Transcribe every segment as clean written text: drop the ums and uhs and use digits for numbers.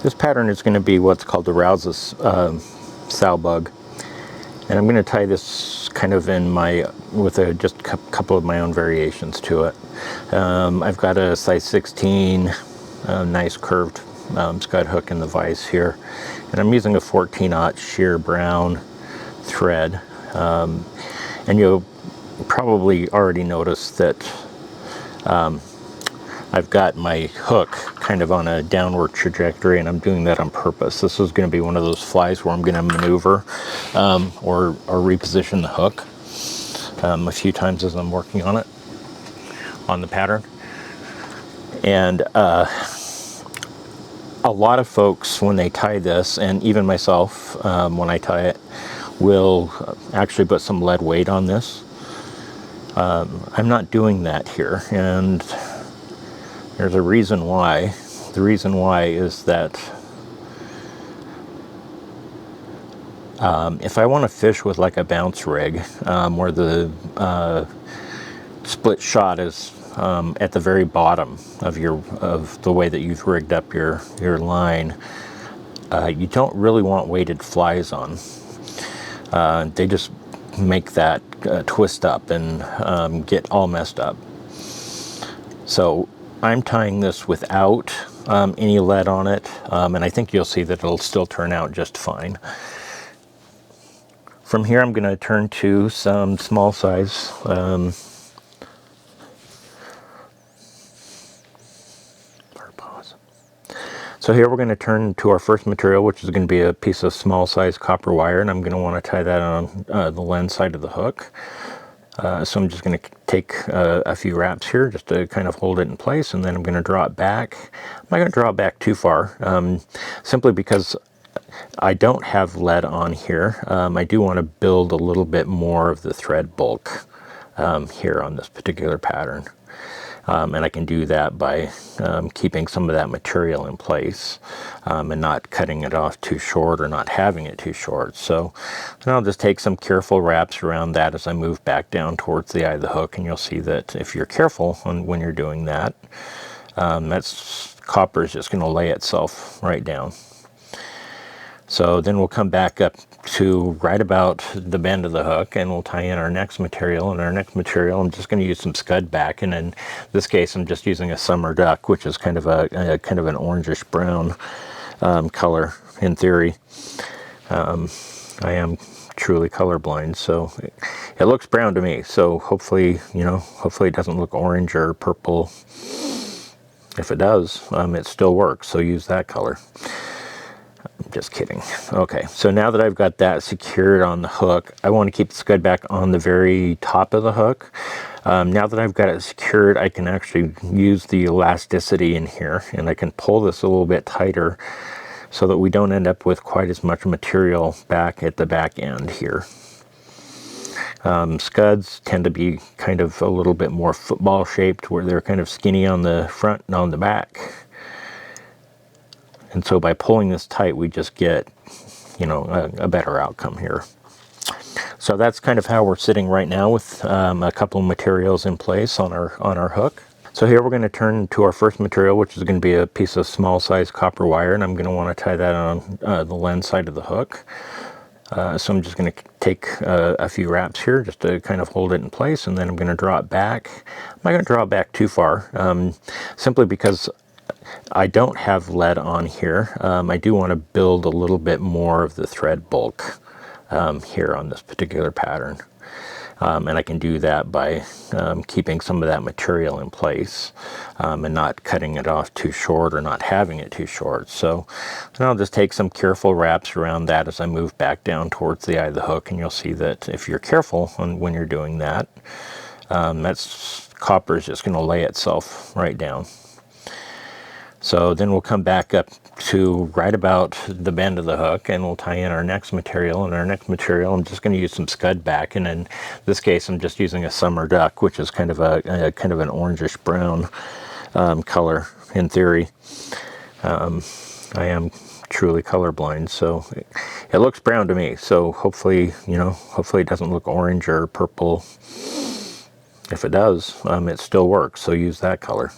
This pattern is going to be what's called the Rouse Sow Bug. And I'm going to tie this kind of in with just a couple of my own variations to it. I've got a size 16 nice curved scud hook in the vise here. And I'm using a 14-aught sheer brown thread. And you'll probably already noticed that I've got my hook kind of on a downward trajectory, and I'm doing that on purpose. This is going to be one of those flies where I'm going to maneuver or reposition the hook a few times as I'm working on it, on the pattern. And a lot of folks, when they tie this, and even myself when I tie it, will actually put some lead weight on this. I'm not doing that here, and there's a reason why. The reason why is that if I want to fish with like a bounce rig, where the split shot is at the very bottom of the way that you've rigged up your line, you don't really want weighted flies on. They just make that twist up and get all messed up. So I'm tying this without any lead on it, and I think you'll see that it'll still turn out just fine. From here I'm going to turn to some small size So here we're going to turn to our first material, which is going to be a piece of small size copper wire, and I'm going to want to tie that on the lens side of the hook. So I'm just going to take a few wraps here just to kind of hold it in place, and then I'm going to draw it back. I'm not going to draw it back too far, simply because I don't have lead on here. I do want to build a little bit more of the thread bulk here on this particular pattern. And I can do that by keeping some of that material in place and not cutting it off too short or not having it too short. So then I'll just take some careful wraps around that as I move back down towards the eye of the hook, and you'll see that if you're careful when you're doing that, copper is just going to lay itself right down. So then we'll come back up to right about the bend of the hook, and we'll tie in our next material. And our next material, I'm just going to use some scud back, and in this case I'm just using a summer duck, which is kind of an orangish brown color in theory. I am truly colorblind, so it looks brown to me, so hopefully it doesn't look orange or purple. If it does, it still works, so use that color. Just kidding. Okay, so now that I've got that secured on the hook, I want to keep the scud back on the very top of the hook. Now that I've got it secured, I can actually use the elasticity in here, and I can pull this a little bit tighter so that we don't end up with quite as much material back at the back end here. Scuds tend to be kind of a little bit more football shaped, where they're kind of skinny on the front and on the back. And so by pulling this tight, we just get, a better outcome here. So that's kind of how we're sitting right now with a couple of materials in place on our hook. So here we're going to turn to our first material, which is going to be a piece of small size copper wire, and I'm going to want to tie that on the lens side of the hook. So I'm just going to take a few wraps here just to kind of hold it in place, and then I'm going to draw it back. I'm not going to draw it back too far, simply because I don't have lead on here. I do want to build a little bit more of the thread bulk here on this particular pattern. And I can do that by keeping some of that material in place and not cutting it off too short or not having it too short. So then I'll just take some careful wraps around that as I move back down towards the eye of the hook, and you'll see that if you're careful when you're doing that, copper is just going to lay itself right down. So then we'll come back up to right about the bend of the hook, and we'll tie in our next material. And our next material, I'm just going to use some scud back, and in this case I'm just using a summer duck, which is kind of an orangish brown color in theory. I am truly colorblind, so it looks brown to me, so hopefully it doesn't look orange or purple. If it does, it still works, so use that color.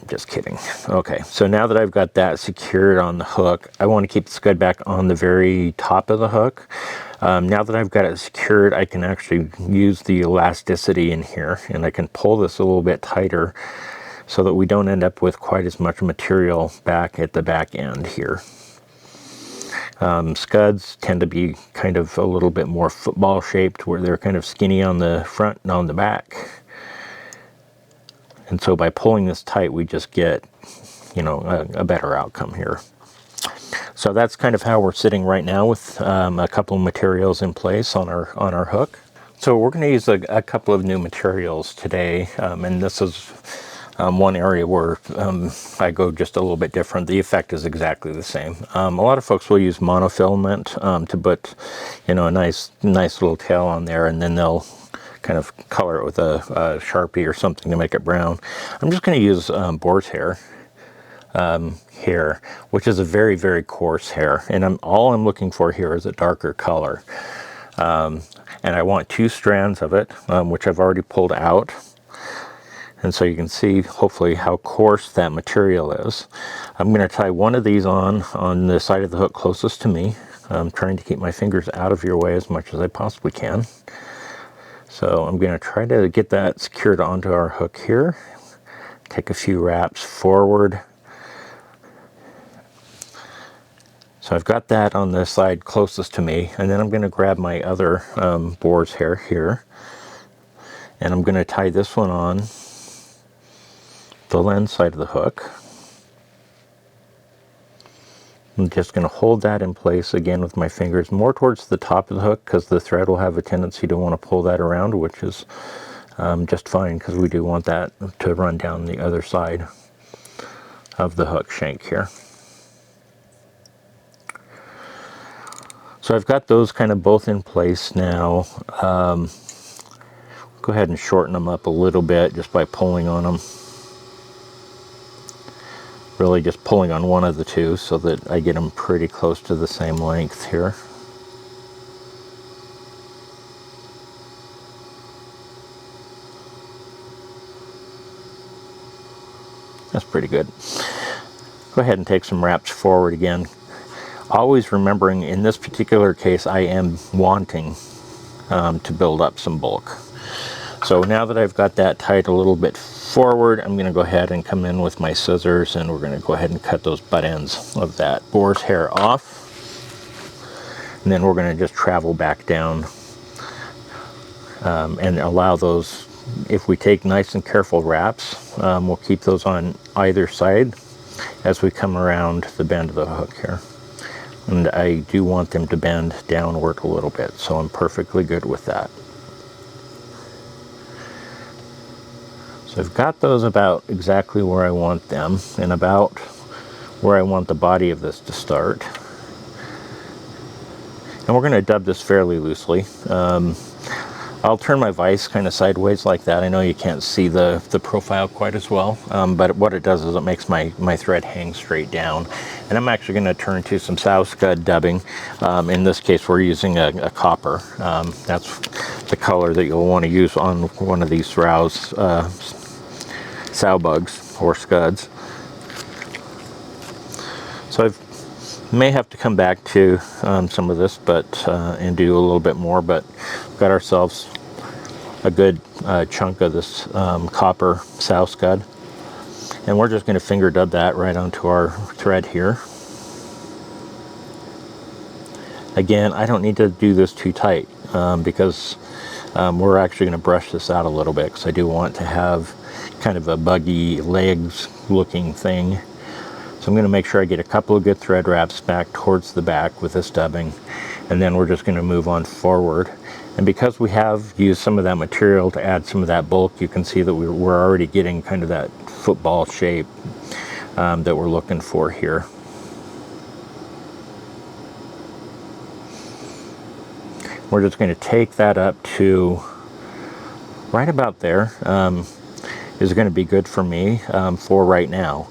Just kidding. Okay, so now that I've got that secured on the hook, I want to keep the scud back on the very top of the hook. Now that I've got it secured, I can actually use the elasticity in here, and I can pull this a little bit tighter so that we don't end up with quite as much material back at the back end here. Scuds tend to be kind of a little bit more football shaped, where they're kind of skinny on the front and on the back. And so by pulling this tight, we just get, you know, a better outcome here. So that's kind of how we're sitting right now with a couple of materials in place on our hook. So we're going to use a couple of new materials today, and this is one area where I go just a little bit different. The effect is exactly the same. A lot of folks will use monofilament to put, you know, a nice little tail on there, and then they'll kind of color it with a Sharpie or something to make it brown. I'm just going to use boar's hair here, which is a very, very coarse hair, and all I'm looking for here is a darker color. And I want 2 strands of it, which I've already pulled out. And so you can see hopefully how coarse that material is. I'm going to tie one of these on the side of the hook closest to me. I'm trying to keep my fingers out of your way as much as I possibly can. So I'm going to try to get that secured onto our hook here. Take a few wraps forward. So I've got that on the side closest to me, and then I'm going to grab my other boar's hair here, and I'm going to tie this one on the lens side of the hook. I'm just going to hold that in place again with my fingers more towards the top of the hook, because the thread will have a tendency to want to pull that around, which is just fine, because we do want that to run down the other side of the hook shank here. So I've got those kind of both in place now. Go ahead and shorten them up a little bit just by pulling on them. Really just pulling on one of the two so that I get them pretty close to the same length here. That's pretty good. Go ahead and take some wraps forward again. Always remembering, in this particular case, I am wanting to build up some bulk. So now that I've got that tied a little bit forward, I'm going to go ahead and come in with my scissors, and we're going to go ahead and cut those butt ends of that boar's hair off. And then we're going to just travel back down and allow those, if we take nice and careful wraps, we'll keep those on either side as we come around the bend of the hook here. And I do want them to bend downward a little bit, so I'm perfectly good with that. So I've got those about exactly where I want them, and about where I want the body of this to start. And we're going to dub this fairly loosely. I'll turn my vise kind of sideways like that. I know you can't see the profile quite as well, but what it does is it makes my thread hang straight down. And I'm actually going to turn to some sow scud dubbing. In this case, we're using a copper. That's the color that you'll want to use on one of these Rouse Sow Bugs or scuds. So I may have to come back to some of this, but and do a little bit more, but got ourselves a good chunk of this copper sow scud, and we're just going to finger dub that right onto our thread here. Again, I don't need to do this too tight because we're actually going to brush this out a little bit, because I do want to have kind of a buggy legs looking thing. So I'm going to make sure I get a couple of good thread wraps back towards the back with this dubbing, and then we're just going to move on forward. And because we have used some of that material to add some of that bulk, you can see that we're already getting kind of that football shape that we're looking for here. We're just going to take that up to right about there. Is going to be good for me for right now.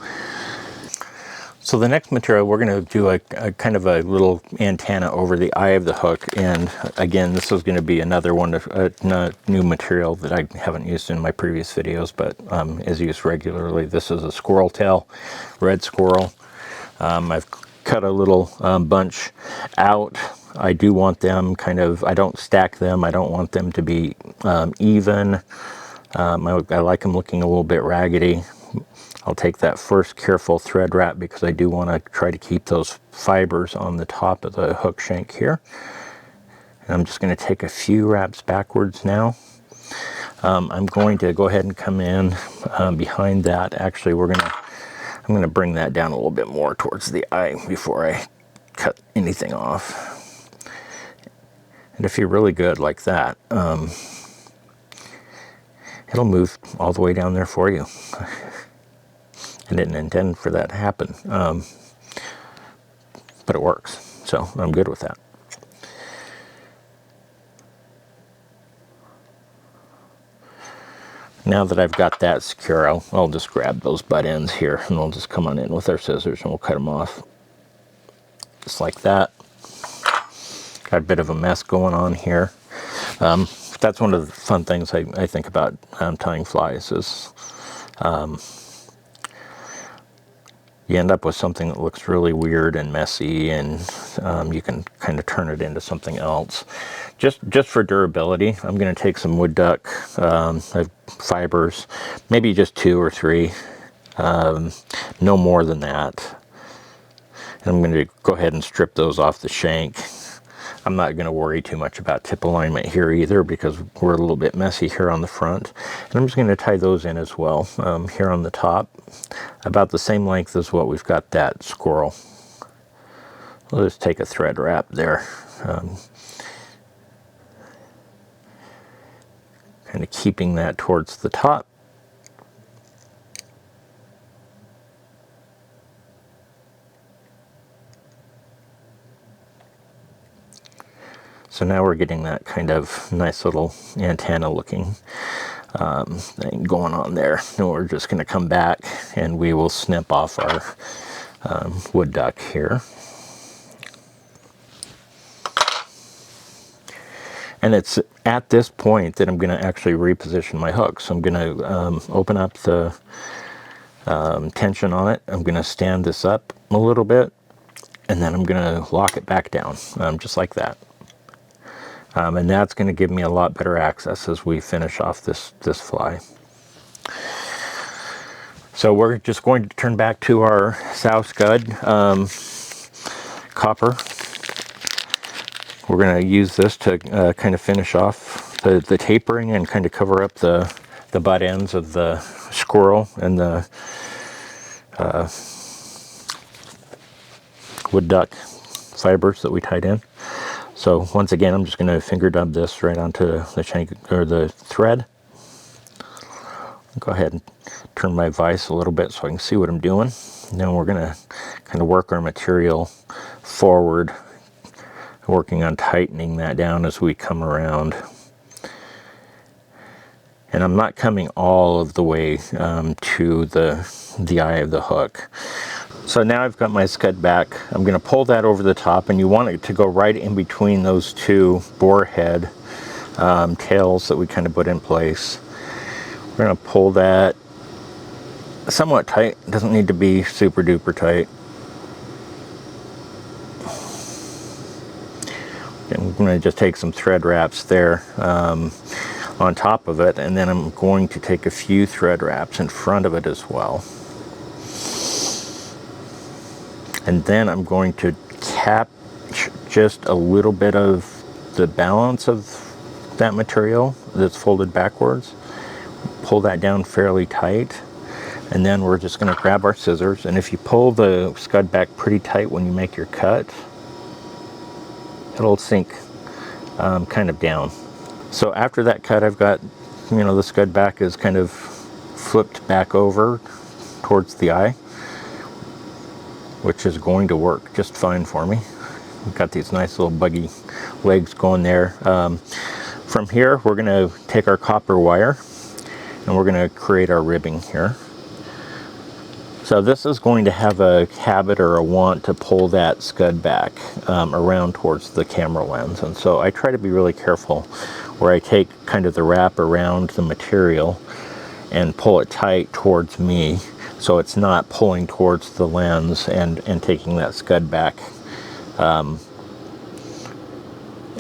So the next material, we're going to do a kind of a little antenna over the eye of the hook. And again, this is going to be another one of new material that I haven't used in my previous videos, but is used regularly. This is a squirrel tail, red squirrel. I've cut a little bunch out. I do want them kind of, I don't stack them. I don't want them to be even. I like them looking a little bit raggedy. I'll take that first careful thread wrap because I do want to try to keep those fibers on the top of the hook shank here. And I'm just going to take a few wraps backwards now. I'm going to go ahead and come in behind that. Actually, I'm going to bring that down a little bit more towards the eye before I cut anything off. And if you're really good like that, it'll move all the way down there for you. I didn't intend for that to happen, but it works, so I'm good with that. Now that I've got that secure, I'll just grab those butt ends here, and we'll just come on in with our scissors and we'll cut them off. Just like that. Got a bit of a mess going on here. That's one of the fun things I think about tying flies is you end up with something that looks really weird and messy, and you can kind of turn it into something else. Just for durability, I'm going to take some Woodduck fibers, maybe just 2 or 3, no more than that. And I'm going to go ahead and strip those off the shank. I'm not going to worry too much about tip alignment here either because we're a little bit messy here on the front. And I'm just going to tie those in as well here on the top, about the same length as what we've got that squirrel. We'll just take a thread wrap there. Kind of keeping that towards the top. So now we're getting that kind of nice little antenna looking thing going on there. And we're just going to come back and we will snip off our Woodduck here. And it's at this point that I'm going to actually reposition my hook. So I'm going to open up the tension on it. I'm going to stand this up a little bit, and then I'm going to lock it back down, just like that. And that's going to give me a lot better access as we finish off this fly. So we're just going to turn back to our sow scud copper. We're going to use this to kind of finish off the tapering and kind of cover up the butt ends of the squirrel and the Woodduck fibers that we tied in. So once again, I'm just going to finger dub this right onto the shank or the thread. I'll go ahead and turn my vise a little bit so I can see what I'm doing. And then we're going to kind of work our material forward, working on tightening that down as we come around. And I'm not coming all of the way to the eye of the hook. So now I've got my scud back. I'm going to pull that over the top, and you want it to go right in between those two boar head tails that we kind of put in place. We're going to pull that somewhat tight. It doesn't need to be super duper tight. I'm going to just take some thread wraps there on top of it, and then I'm going to take a few thread wraps in front of it as well. And then I'm going to catch just a little bit of the balance of that material that's folded backwards, pull that down fairly tight, and then we're just going to grab our scissors. And if you pull the scud back pretty tight when you make your cut, it'll sink kind of down. So after that cut, I've got, the scud back is kind of flipped back over towards the eye, which is going to work just fine for me. We've got these nice little buggy legs going there. From here, we're going to take our copper wire and we're going to create our ribbing here. So this is going to have a habit or a want to pull that scud back around towards the camera lens. And so I try to be really careful where I take kind of the wrap around the material and pull it tight towards me so it's not pulling towards the lens and taking that scud back and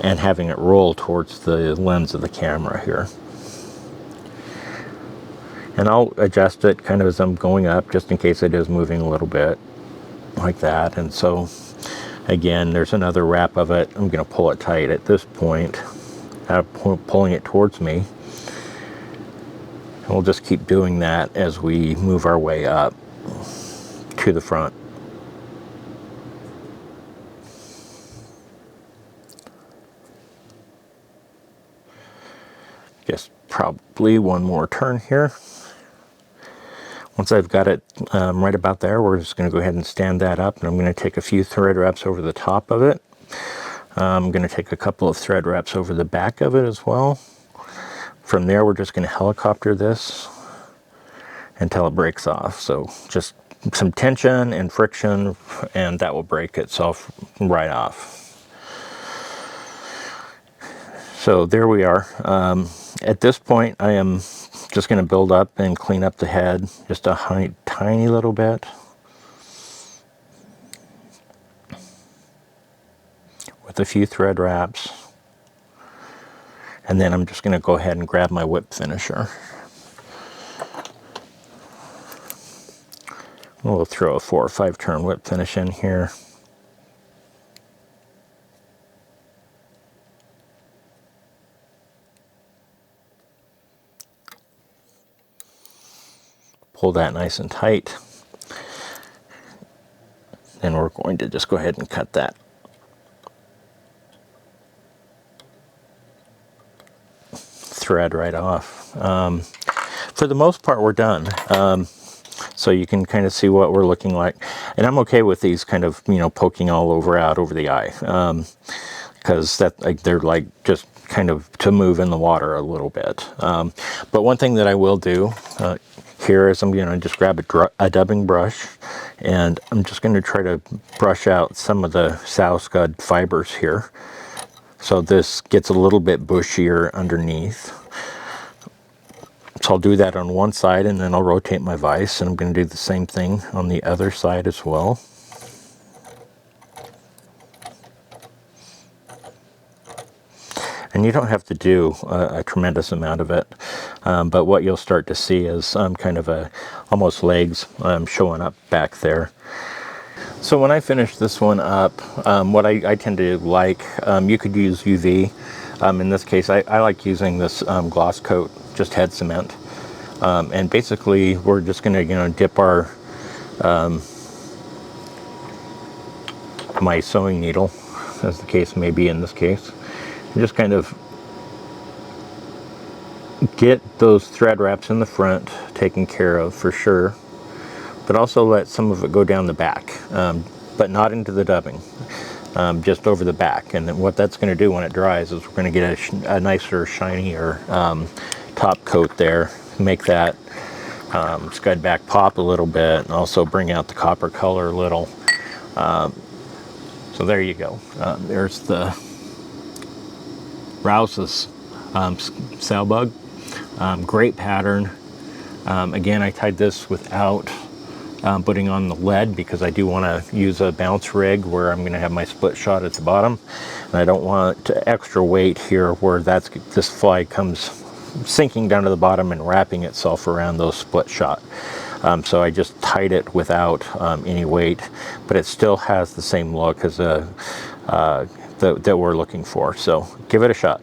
having it roll towards the lens of the camera here. And I'll adjust it kind of as I'm going up, just in case it is moving a little bit like that. And so again, there's another wrap of it. I'm going to pull it tight at this point, pulling it towards me. And we'll just keep doing that as we move our way up to the front. Just probably one more turn here. Once I've got it right about there, we're just going to go ahead and stand that up, and I'm going to take a few thread wraps over the top of it. I'm going to take a couple of thread wraps over the back of it as well. From there, we're just going to helicopter this until it breaks off. So just some tension and friction, and that will break itself right off. So there we are. At this point, I am just going to build up and clean up the head just a tiny little bit. With a few thread wraps. And then I'm just going to go ahead and grab my whip finisher. We'll throw a 4 or 5 turn whip finish in here. Pull that nice and tight. And we're going to just go ahead and cut that. Thread right off. For the most part, we're done. So you can kind of see what we're looking like. And I'm okay with these kind of, poking all out over the eye. Because they're like just kind of to move in the water a little bit. But one thing that I will do here is I'm going to just grab a dubbing brush, and I'm just going to try to brush out some of the sow scud fibers here. So this gets a little bit bushier underneath. So I'll do that on one side, and then I'll rotate my vise, and I'm going to do the same thing on the other side as well. And you don't have to do a tremendous amount of it, but what you'll start to see is kind of almost legs showing up back there. So when I finish this one up, what I tend to like, you could use UV. In this case, I like using this gloss coat, just head cement. And basically, we're just going to dip our my sewing needle, as the case may be in this case. Just kind of get those thread wraps in the front taken care of for sure, but also let some of it go down the back, but not into the dubbing, just over the back. And then what that's going to do when it dries is we're going to get a nicer, shinier top coat there, make that scud back pop a little bit, and also bring out the copper color a little. So there you go. There's the Rouse Sow Bug. Great pattern. Again, I tied this without putting on the lead because I do want to use a bounce rig where I'm going to have my split shot at the bottom, and I don't want extra weight here where this fly comes sinking down to the bottom and wrapping itself around those split shot. So I just tied it without any weight, but it still has the same look as that we're looking for. So give it a shot.